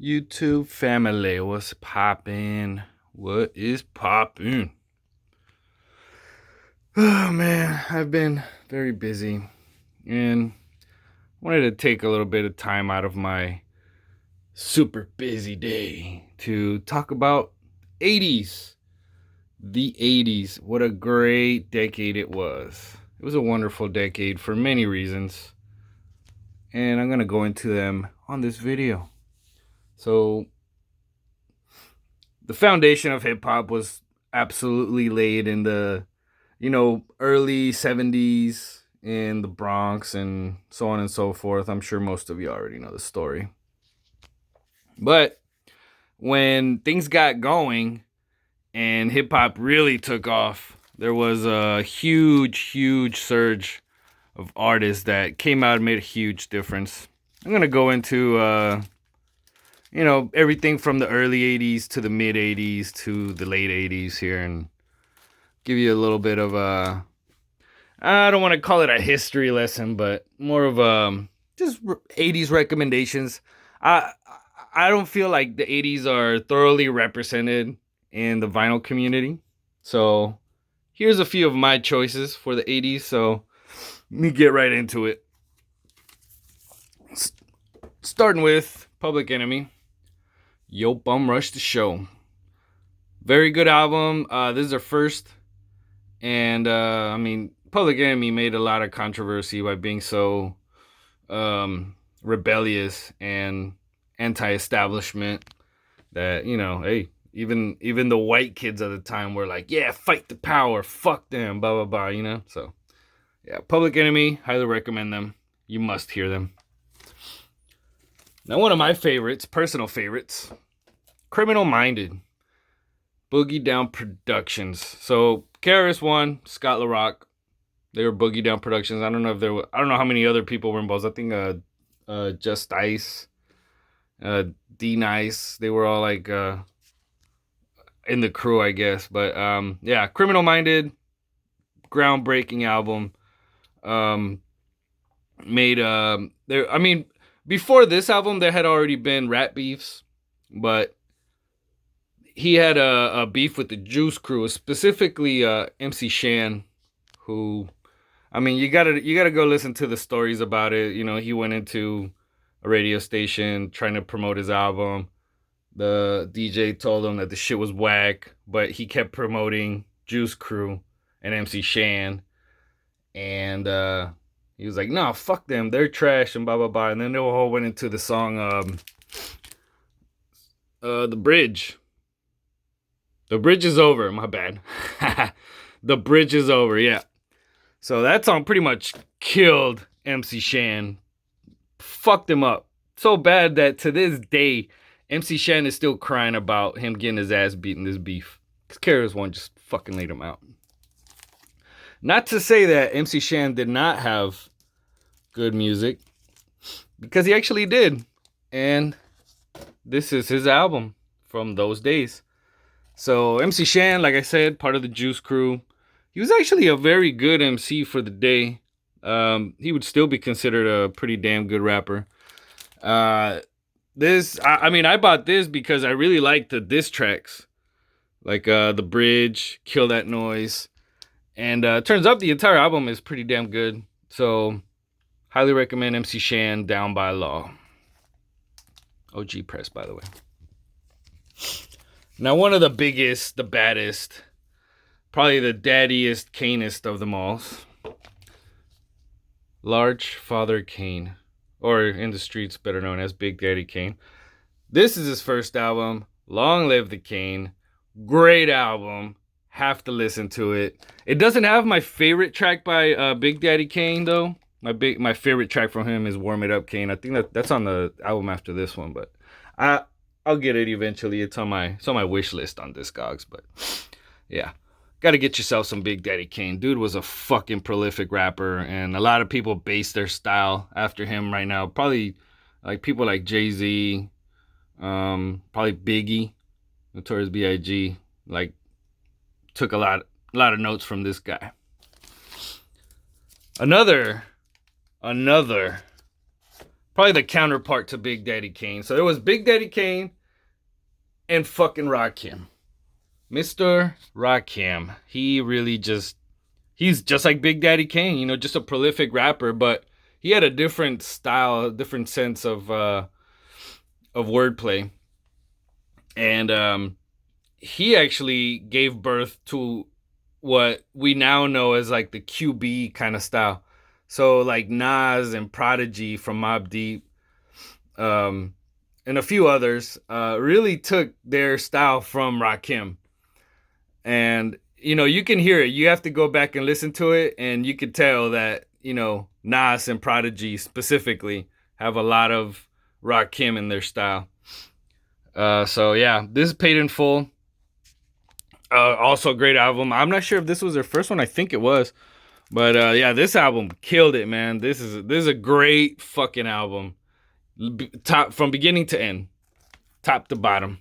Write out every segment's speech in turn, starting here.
YouTube family, what's poppin'? What is poppin'? Oh man, I've been very busy and wanted to take a little bit of time out of my super busy day to talk about 80s. The 80s. What a great decade it was. It was a wonderful decade for many reasons, and I'm going to go into them on this video. So, the foundation of hip hop was absolutely laid in the early 70s in the Bronx and so on and so forth. I'm sure most of you already know the story. But when things got going and hip hop really took off, there was a huge surge of artists that came out and made a huge difference. I'm going to go into everything from the early 80s to the mid 80s to the late 80s here, and give you a little bit of a, I don't want to call it a history lesson, but more of just 80s recommendations. I I don't feel like the 80s are thoroughly represented in the vinyl community. So here's a few of my choices for the 80s. So let me get right into it. Starting with Public Enemy, Yo Bum Rush the Show. Very good album. This is their first. And Public Enemy made a lot of controversy by being so rebellious and anti-establishment that, hey, even the white kids at the time were like, yeah, fight the power, fuck them, blah blah blah. So yeah, Public Enemy, highly recommend them. You must hear them. Now, one of my favorites, personal favorites, Criminal Minded, Boogie Down Productions. So KRS-One, Scott LaRock, they were Boogie Down Productions. I don't know how many other people were involved. I think Just Ice, D Nice, they were all like in the crew, I guess. But yeah, Criminal Minded, groundbreaking album. Made there. I mean, before this album, there had already been rap beefs, but he had a beef with the Juice Crew, specifically MC Shan, who, I mean, you gotta go listen to the stories about it. He went into a radio station trying to promote his album. The DJ told him that the shit was whack, but he kept promoting Juice Crew and MC Shan, and he was like, "No, fuck them, they're trash," and blah blah blah. And then they all went into the song, "The Bridge." The bridge is over. My bad. The bridge is over. Yeah. So that song pretty much killed MC Shan. Fucked him up so bad that to this day, MC Shan is still crying about him getting his ass beat in this beef. Because KRS-One just fucking laid him out. Not to say that MC Shan did not have good music, because he actually did. And this is his album from those days. So MC Shan, like I said, part of the Juice Crew. He was actually a very good MC for the day. He would still be considered a pretty damn good rapper. I bought this because I really liked the diss tracks, like The Bridge, Kill That Noise, and turns out the entire album is pretty damn good. So highly recommend MC Shan, Down by Law. OG Press, by the way. Now, one of the biggest, the baddest, probably the daddiest, Kanest of them all, Large Father Kane, or in the streets better known as Big Daddy Kane. This is his first album. Long live the Kane. Great album. Have to listen to it. It doesn't have my favorite track by Big Daddy Kane though. My favorite track from him is Warm It Up Kane. I think that's on the album after this one, but I'll get it eventually. It's on my wish list on Discogs, but yeah. Gotta get yourself some Big Daddy Kane. Dude was a fucking prolific rapper, and a lot of people base their style after him right now. Probably like people like Jay-Z, probably Biggie, Notorious B.I.G. Like took a lot of notes from this guy. Another probably the counterpart to Big Daddy Kane. So there was Big Daddy Kane and fucking Rakim. Mr. Rakim. He really he's just like Big Daddy Kane, you know, just a prolific rapper, but he had a different style, a different sense of wordplay. And he actually gave birth to what we now know as like the QB kind of style. So like Nas and Prodigy from Mobb Deep, and a few others really took their style from Rakim. And, you know, you can hear it. You have to go back and listen to it, and you could tell that, you know, Nas and Prodigy specifically have a lot of Rakim in their style. So, yeah, this is Paid in Full. Also a great album. I'm not sure if this was their first one. I think it was. But, yeah, this album killed it, man. This is a great fucking album. Top from beginning to end. Top to bottom.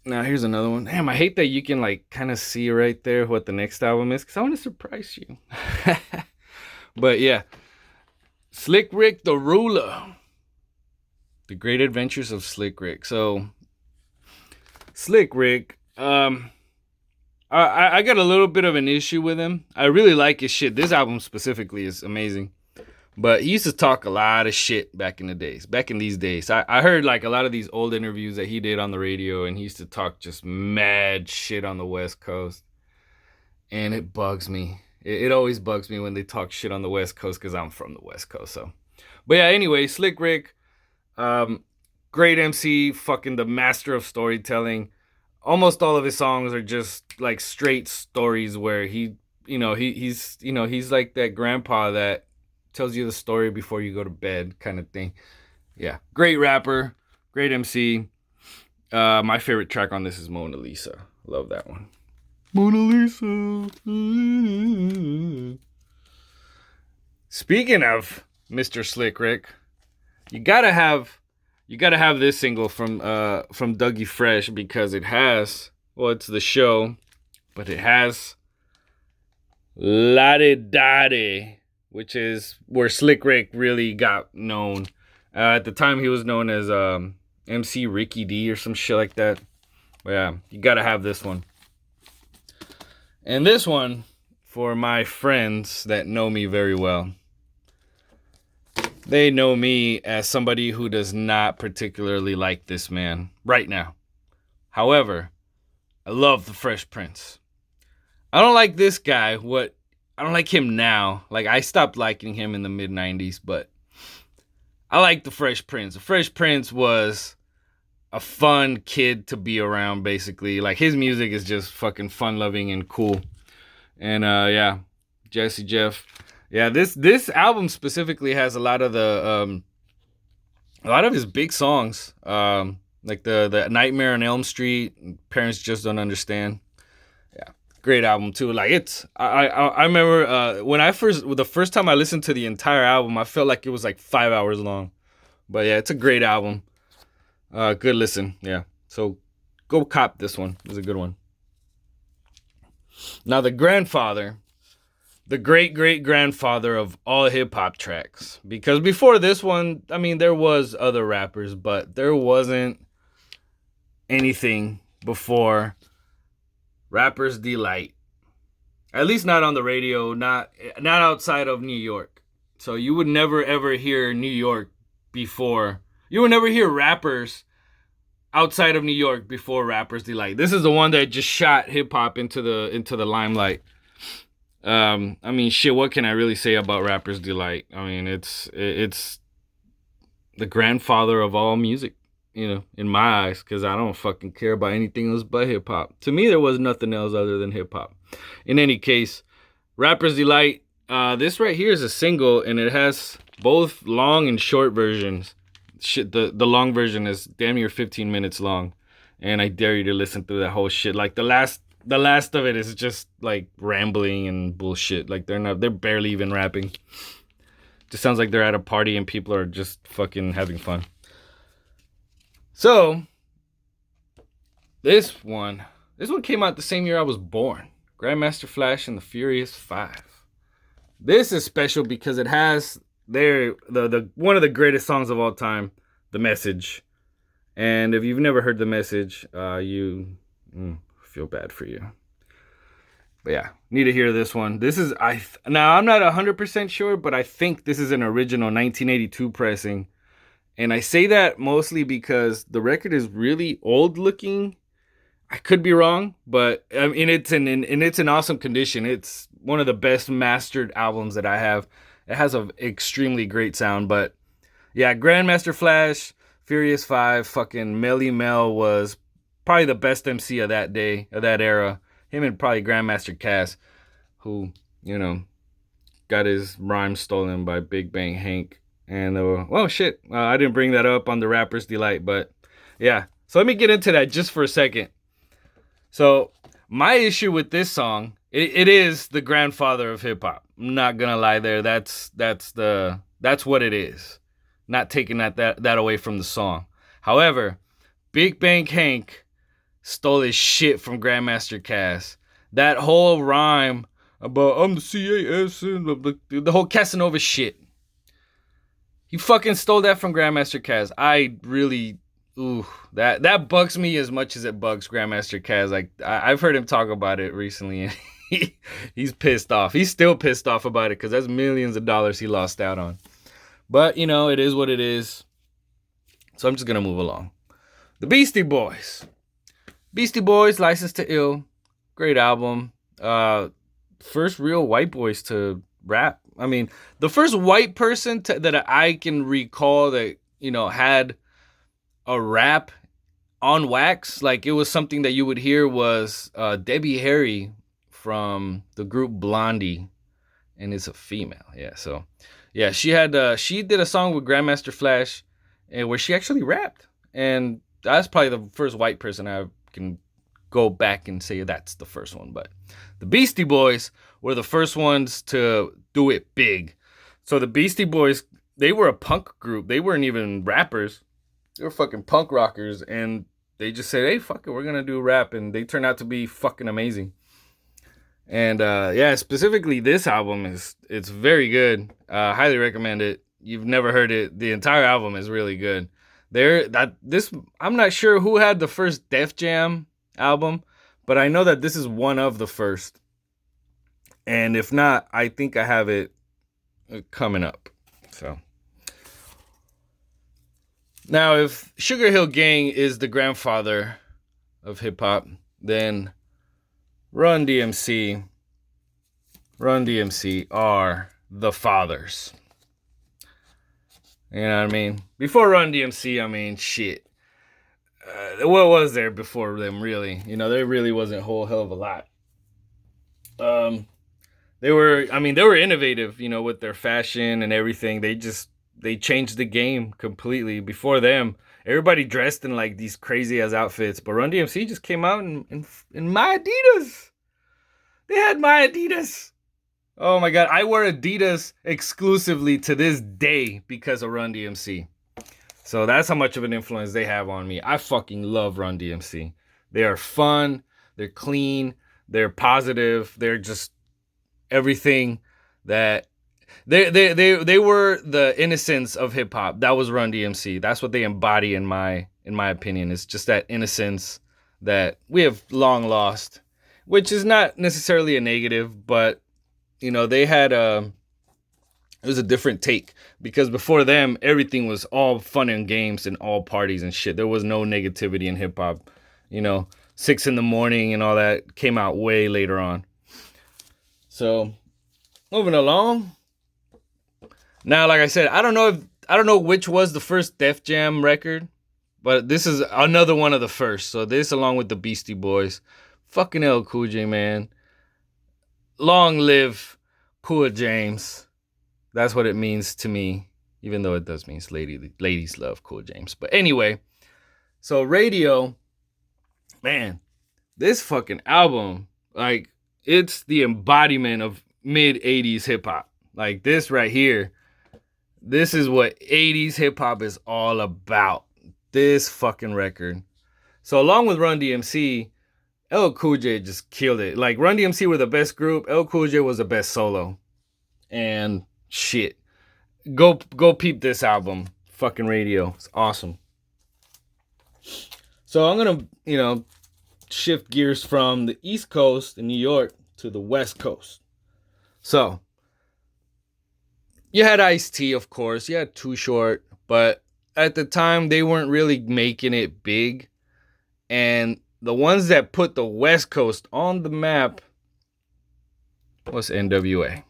Now, here's another one. Damn, I hate that you can, like, kind of see right there what the next album is, because I want to surprise you. But, yeah. Slick Rick the Ruler. The Great Adventures of Slick Rick. So, Slick Rick, I got a little bit of an issue with him. I really like his shit. This album specifically is amazing. But he used to talk a lot of shit back in these days. I heard like a lot of these old interviews that he did on the radio, and he used to talk just mad shit on the West Coast. And it bugs me. It always bugs me when they talk shit on the West Coast, because I'm from the West Coast. So, but yeah, anyway, Slick Rick, great MC, fucking the master of storytelling. Almost all of his songs are just like straight stories where he's like that grandpa that tells you the story before you go to bed kind of thing. Yeah, great rapper, great MC. My favorite track on this is Mona Lisa. Love that one. Mona Lisa. Speaking of Mr. Slick Rick, you gotta have this single from Dougie Fresh, because it has, well, it's the show, but it has La Di Da Di, which is where Slick Rick really got known. At the time, he was known as MC Ricky D or some shit like that. But yeah, you gotta have this one. And this one, for my friends that know me very well, they know me as somebody who does not particularly like this man right now. However, I love the Fresh Prince. I don't like this guy. I don't like him now. Like, I stopped liking him in the mid-90s, but I like the Fresh Prince. The Fresh Prince was a fun kid to be around, basically. Like, his music is just fucking fun-loving and cool. And, yeah, Jesse Jeff. Yeah, this album specifically has a lot of his big songs. Like the Nightmare on Elm Street, Parents Just Don't Understand. Great album too. Like, it's I remember when the first time I listened to the entire album, I felt like it was like 5 hours long. But yeah, it's a great album. Good listen. Yeah. So go cop this one. It's a good one. Now, the grandfather, the great grandfather of all hip hop tracks, because before this one, I mean, there was other rappers, but there wasn't anything before Rapper's Delight. At least not on the radio, not outside of New York. So you would never ever hear New York before. You would never hear rappers outside of New York before Rapper's Delight. This is the one that just shot hip hop into the limelight. I mean, shit, what can I really say about Rapper's Delight? I mean, it's the grandfather of all music. You know, in my eyes, because I don't fucking care about anything else but hip-hop. To me, there was nothing else other than hip-hop. In any case, Rapper's Delight, this right here is a single, and it has both long and short versions. Shit, the long version is damn near 15 minutes long, and I dare you to listen through that whole shit. Like, the last of it is just, like, rambling and bullshit. Like, they're barely even rapping. Just sounds like they're at a party and people are just fucking having fun. So, this one came out the same year I was born. Grandmaster Flash and the Furious 5. This is special because it has they're the one of the greatest songs of all time, The Message. And if you've never heard The Message, you feel bad for you. But yeah, need to hear this one. This is now I'm not 100% sure, but I think this is an original 1982 pressing. And I say that mostly because the record is really old looking. I could be wrong, but I mean it's in awesome condition. It's one of the best mastered albums that I have. It has an extremely great sound, but yeah, Grandmaster Flash, Furious 5, fucking Melly Mel was probably the best MC of that day, of that era. Him and probably Grandmaster Caz, who, got his rhyme stolen by Big Bang Hank. And, I didn't bring that up on the Rapper's Delight, but yeah. So let me get into that just for a second. So my issue with this song, it is the grandfather of hip hop. I'm not gonna lie there. That's what it is. Not taking that away from the song. However, Big Bang Hank stole his shit from Grandmaster Caz. That whole rhyme about I'm the CAS and the whole Casanova shit. He fucking stole that from Grandmaster Caz. I really, that bugs me as much as it bugs Grandmaster Caz. Like I've heard him talk about it recently, and he's pissed off. He's still pissed off about it because that's millions of dollars he lost out on. But it is what it is. So I'm just gonna move along. The Beastie Boys. Beastie Boys, License to Ill, great album. First real white boys to rap. I mean, the first white person that I can recall that, had a rap on wax, like it was something that you would hear, was Debbie Harry from the group Blondie, and it's a female. Yeah, so yeah, she did a song with Grandmaster Flash, and where she actually rapped, and that's probably the first white person I can go back and say that's the first one. But the Beastie Boys were the first ones to do it big. So the Beastie Boys, they were a punk group. They weren't even rappers. They were fucking punk rockers. And they just said, hey, fuck it, we're going to do rap. And they turned out to be fucking amazing. And specifically this album, it's very good. Highly recommend it. You've never heard it. The entire album is really good. I'm not sure who had the first Def Jam album, but I know that this is one of the first. And if not, I think I have it coming up. So now, if Sugar Hill Gang is the grandfather of hip hop, then Run DMC are the fathers. You know what I mean? Before Run DMC, shit. What was there before them, really? There really wasn't a whole hell of a lot. They were innovative, with their fashion and everything. They changed the game completely. Before them, everybody dressed in like these crazy ass outfits, but Run DMC just came out in my Adidas. They had my Adidas. Oh my God, I wear Adidas exclusively to this day because of Run DMC. So that's how much of an influence they have on me. I fucking love Run DMC. They are fun, they're clean, they're positive, they're just everything that they were the innocence of hip hop. That was Run DMC. That's what they embody in my opinion. It's just that innocence that we have long lost, which is not necessarily a negative, but they had it was a different take, because before them everything was all fun and games and all parties and shit. There was no negativity in hip hop. 6 a.m. and all that came out way later on. So, moving along. Now, like I said, I don't know which was the first Def Jam record, but this is another one of the first. So this, along with the Beastie Boys, fucking LL Cool J, man. Long live Cool James. That's what it means to me, even though it does mean ladies love Cool James. But anyway, so Radio, man, this fucking album, like, it's the embodiment of mid-'80s hip-hop. Like, this right here, this is what 80s hip-hop is all about. This fucking record. So along with Run DMC, LL Cool J just killed it. Like, Run DMC were the best group. LL Cool J was the best solo. And shit, Go peep this album. Fucking Radio. It's awesome. So I'm gonna, shift gears from the East Coast in New York to the West Coast. So you had Ice-T, of course. You had Too Short, but at the time they weren't really making it big. And the ones that put the West Coast on the map was NWA.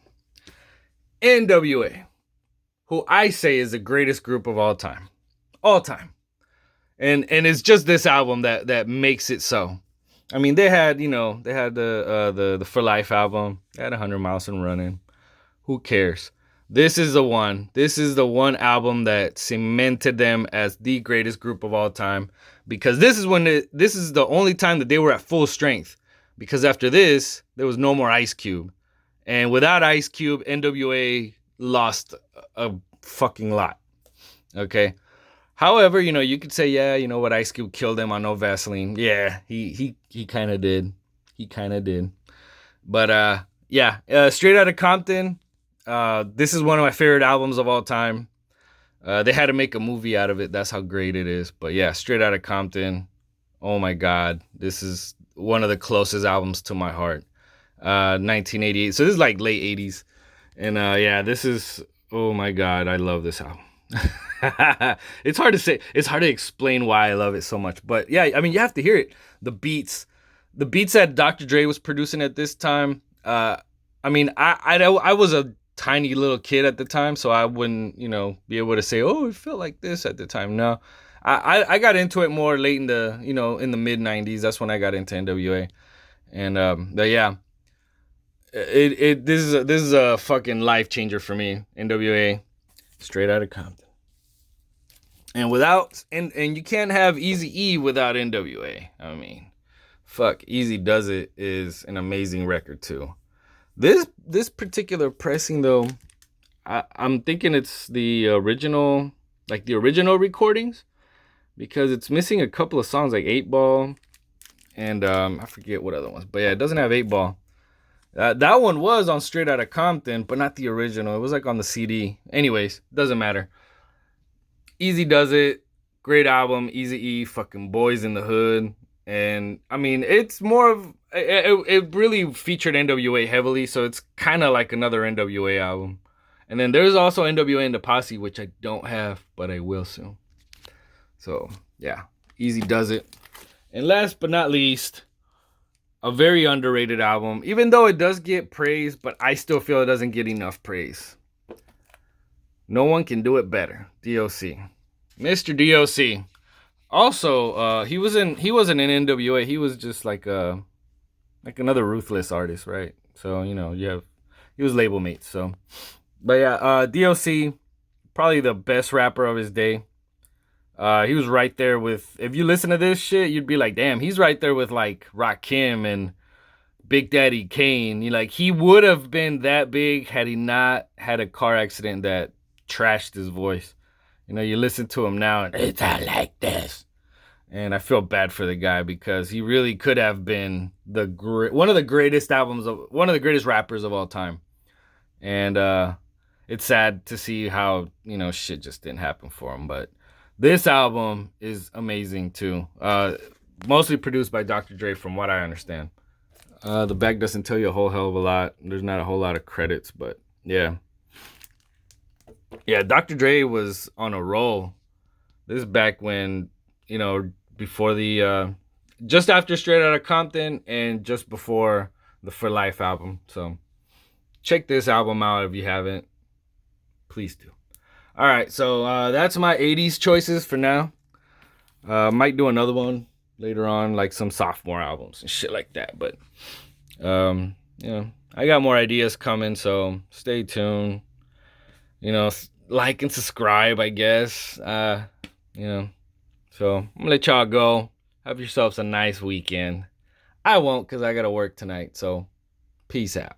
NWA, who I say is the greatest group of all time. All time. And it's just this album that makes it so. I mean, they had the For Life album. They had 100 Miles and Running. Who cares? This is the one. This is the one album that cemented them as the greatest group of all time, because this is the only time that they were at full strength. Because after this, there was no more Ice Cube, and without Ice Cube, NWA lost a fucking lot. Okay. However, you could say, yeah, what, Ice Cube killed him on No Vaseline. Yeah, he kind of did. He kind of did. But yeah, Straight Outta Compton. This is one of my favorite albums of all time. They had to make a movie out of it. That's how great it is. But yeah, Straight Outta Compton. Oh my God, this is one of the closest albums to my heart. 1988. So this is like late 80s. And yeah, this is, oh my God, I love this album. It's hard to say. It's hard to explain why I love it so much. But yeah, I mean, you have to hear it. The beats that Dr. Dre was producing at this time. I mean, I was a tiny little kid at the time, so I wouldn't, be able to say, oh, it felt like this at the time. No, I got into it more late in the, in the mid 90s. That's when I got into NWA. And but yeah, this is a fucking life changer for me. NWA, Straight Outta Compton. And and you can't have Eazy-E without NWA. I mean, fuck, Easy Does It is an amazing record too. This particular pressing though, I'm thinking it's the original recordings, because it's missing a couple of songs like 8 Ball and I forget what other ones. But yeah, it doesn't have 8 Ball. That one was on Straight Outta Compton, but not the original. It was like on the CD. Anyways, doesn't matter. Easy Does It, great album. Eazy-E, fucking Boys in the Hood. And I mean, it's more of, it really featured NWA heavily, so it's kind of like another NWA album. And then there's also NWA and the Posse, which I don't have, but I will soon. So yeah, Easy Does It. And last but not least, a very underrated album, even though it does get praise, but I still feel it doesn't get enough praise. No One Can Do It Better, DOC. Mr. DOC. Also, he wasn't in NWA. He was just like another Ruthless artist, right? So, he was label mates. So, but yeah, DOC, probably the best rapper of his day. He was right there with, if you listen to this shit, you'd be like, damn, he's right there with like Rakim and Big Daddy Kane. He would have been that big had he not had a car accident that trashed his voice. You listen to him now and it's not like this. And I feel bad for the guy, because he really could have been one of the greatest rappers of all time. And it's sad to see how, shit just didn't happen for him. But this album is amazing too. Mostly produced by Dr. Dre, from what I understand. The back doesn't tell you a whole hell of a lot. There's not a whole lot of credits, but yeah. Yeah, Dr. Dre was on a roll. This is back when, before the, just after Straight Outta Compton and just before the For Life album. So check this album out if you haven't. Please do. All right, so that's my 80s choices for now. Might do another one later on, like some sophomore albums and shit like that. But, I got more ideas coming, so stay tuned. Like and subscribe, I guess. So I'm gonna let y'all go. Have yourselves a nice weekend. I won't, because I gotta work tonight. So peace out.